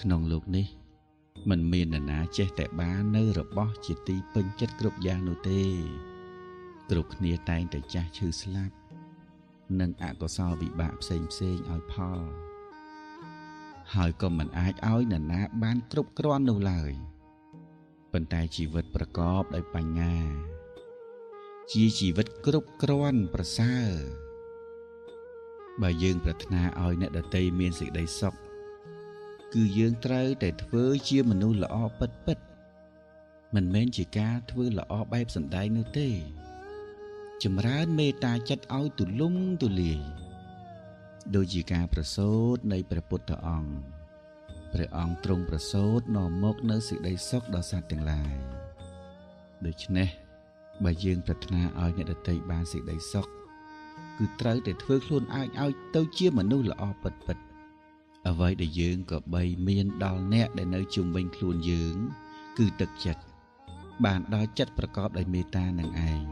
ក្នុងលោកនេះមិនមាននរណាចេះតែបាននៅរបស់ជាទីពេញចិត្តគ្រប់យ៉ាងនោះទេគ្រប់គ្នាតែងតែចាស់ឈឺស្លាប់និងអកុសលវិបាកផ្សេងឲ្យផលហើយក៏មិនអាចឲ្យនរណាបានគ្រប់គ្រាន់នោះឡើយប៉ុន្តែជីវិតប្រកបដោយបញ្ញាជាជីវិតគ្រប់គ្រាន់ប្រសើរបើយើងប្រាថ្នាឲ្យអ្នកដទៃមានសេចក្តីសុខគឺយើងត្រូវតែធ្វើជាមនុស្សល្អពិតមិនមែនជាការធ្វើល្អបែបសម្ដែងនោះទេចម្រើនមេត្តាចិត្តឲ្យទូលំទូលាយដូចជាការប្រសូតនៃព្រះពុទ្ធអង្គព្រះអង្គទ្រង់ប្រសូតនាំមកនៅសេចក្តីសុខដល់សត្វទាំងឡាយដូច្នេះបើយើងប្រាថ្នាឲ្យអ្នកដទៃបានសេចក្តីសុខគឺត្រូវតែធ្វើខ្លួនឯងឲ្យទៅជាមនុស្សល្អពិតអ្វីដែលយើងក៏បីមានដល់អ្នកដែលនៅជុំវិញខ្លួនយើងគឺទឹកចិត្តបានដល់ចិត្តប្រកបដោយមេត្តានឹងឯង